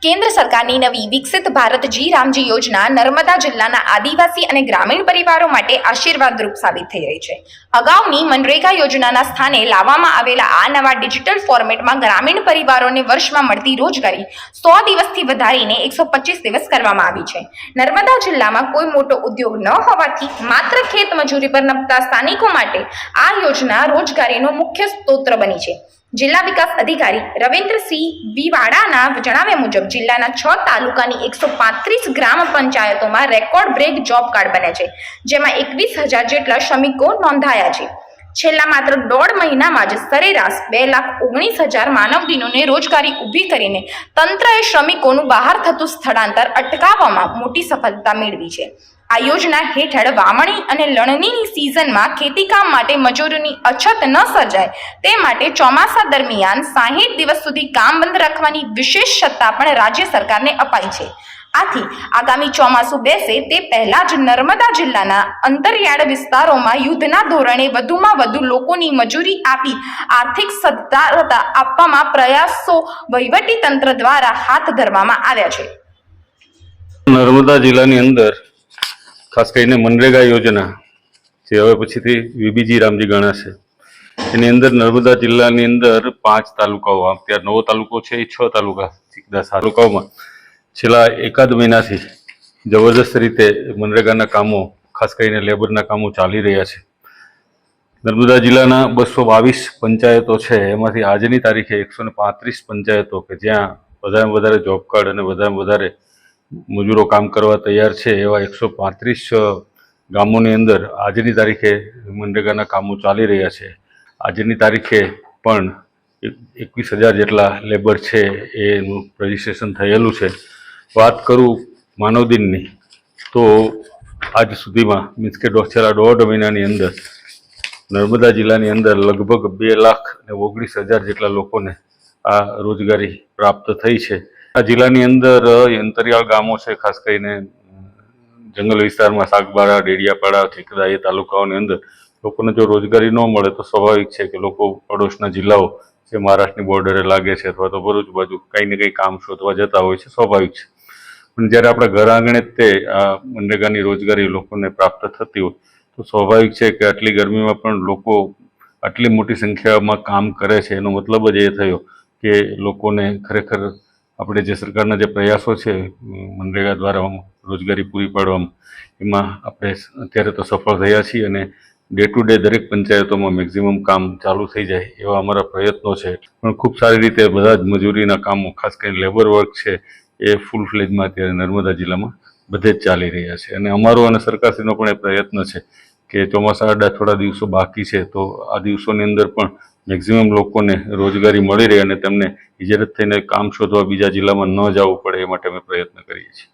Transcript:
કેન્દ્ર સરકારની નવી વિકસિત ભારત જી રામજી યોજના નર્મદા જિલ્લાના આદિવાસી અને ગ્રામીણ પરિવારો માટે આશીર્વાદરૂપ સાબિત થઈ રહી છે। અગાઉની મનરેગા યોજનાના સ્થાને લાવવામાં આવેલા આ નવા ડિજિટલ ફોર્મેટમાં ગ્રામીણ પરિવારોને વર્ષમાં મળતી રોજગારી 100 દિવસથી વધારીને 125 દિવસ કરવામાં આવી છે। નર્મદા જિલ્લામાં કોઈ મોટો ઉદ્યોગ ન હોવાથી માત્ર ખેત મજૂરી પર નમતા સ્થાનિકો માટે આ યોજના રોજગારીનો મુખ્ય સ્ત્રોત બની છે। જિલ્લા વિકાસ અધિકારી રવિન્દ્રસિંહ વાડાના જણાવ્યા મુજબ જિલ્લાના 6 તાલુકાની 135 ગ્રામ પંચાયતોમાં રેકોર્ડ બ્રેક જોબ કાર્ડ બને છે, જેમાં 21,000 જેટલા શ્રમિકો નોંધાયા છે। છેલ્લા માત્ર 1.5 મહિનામાં જ સરેરાશ 2,19,000 માનવ દિનોને રોજગારી ઊભી કરીને તંત્રએ શ્રમિકોનું બહાર થતું સ્થળાંતર અટકાવવામાં મોટી સફળતા મેળવી છે। આ યોજના હેઠળ વાવણી અને લણણીની સિઝનમાં ખેતીકામ માટે મજૂરોની અછત ન સર્જાય તે માટે ચોમાસા દરમિયાન 60 દિવસ સુધી કામ બંધ રાખવાની વિશેષ સત્તા પણ રાજ્ય સરકારને અપાઈ છે। આથી આગામી ચોમાસું બેસે તે પહેલા જ નર્મદા જિલ્લાના અંતરિયાળ વિસ્તારોમાં યુદ્ધના ધોરણે વધુમાં વધુ લોકોની મજૂરી આપી આર્થિક સદ્ધરતા આપવામાં પ્રયાસો વહીવટી તંત્ર દ્વારા હાથ ધરવામાં આવ્યા છે। નર્મદા જિલ્લાની અંદર ખાસ કરીને મનરેગા યોજના જે હવે પછીથી વીબીજી રામજી ગણાશે, એની અંદર નર્મદા જિલ્લાની અંદર 5 તાલુકાઓ, અત્યારે નવો તાલુકો છે એ 6 તાલુકા, 10 તાલુકાઓમાં છેલ્લા એકાદ મહિનાથી જબરદસ્ત રીતે મનરેગાના કામો, ખાસ કરીને લેબરના કામો ચાલી રહ્યા છે। નર્મદા જિલ્લાના 222 પંચાયતો છે, એમાંથી આજની તારીખે 135 પંચાયતો કે જ્યાં વધારેમાં વધારે જોબ કાર્ડ અને વધારેમાં વધારે મજૂરો કામ કરવા તૈયાર છે એવા 135 ગામોની અંદર આજની તારીખે મનરેગાના કામો ચાલી રહ્યા છે। આજની તારીખે પણ 21,000 જેટલા લેબર છે એનું રજીસ્ટ્રેશન થયેલું છે। વાત કરું માનવ દિનની તો આજ સુધીમાં મીન્સ કે છેલ્લા 1.5 મહિનાની અંદર નર્મદા જિલ્લાની અંદર લગભગ 2,19,000 જેટલા લોકોને આ રોજગારી પ્રાપ્ત થઈ છે। આ જિલ્લાની અંદર અંતરિયાળ ગામો છે, ખાસ કરીને જંગલ વિસ્તારમાં સાગબારા, ડેડિયાપાડા, ઠેકડા એ તાલુકાઓની અંદર લોકોને જો રોજગારી ન મળે તો સ્વાભાવિક છે કે લોકો પડોશના જિલ્લાઓ જે મહારાષ્ટ્રની બોર્ડરે લાગે છે અથવા તો ભરૂચ બાજુ કંઈ ને કંઈ કામ શોધવા જતા હોય છે, સ્વાભાવિક છે। પણ જ્યારે આપણા ઘર આંગણે તે આ મનરેગાની રોજગારી લોકોને પ્રાપ્ત થતી હોય તો સ્વાભાવિક છે કે આટલી ગરમીમાં પણ લોકો આટલી મોટી સંખ્યામાં કામ કરે છે। એનો મતલબ જ એ થયો કે લોકોને ખરેખર આપણે જે સરકારના જે પ્રયાસો છે મનરેગા દ્વારા રોજગારી પૂરી પાડવામાં, એમાં આપણે અત્યારે તો સફળ થયા છીએ અને ડે ટુ ડે દરેક પંચાયતોમાં મેક્ઝિમમ કામ ચાલુ થઈ જાય એવા અમારા પ્રયત્નો છે। પણ ખૂબ સારી રીતે બધા જ મજૂરીના કામો, ખાસ કરીને લેબર વર્ક છે એ ફૂલ ફ્લેજમાં અત્યારે નર્મદા જિલ્લામાં બધે જ ચાલી રહ્યા છે। અને અમારો અને સરકારશ્રીનો પણ એ પ્રયત્ન છે કે ચોમાસા થોડા દિવસો બાકી છે તો આ દિવસોની અંદર પણ મેક્ઝિમમ લોકોને રોજગારી મળી રહે અને તેમને હિજરત થઈને કામ શોધવા બીજા જિલ્લામાં ન જવું પડે એ માટે અમે પ્રયત્ન કરીએ છીએ।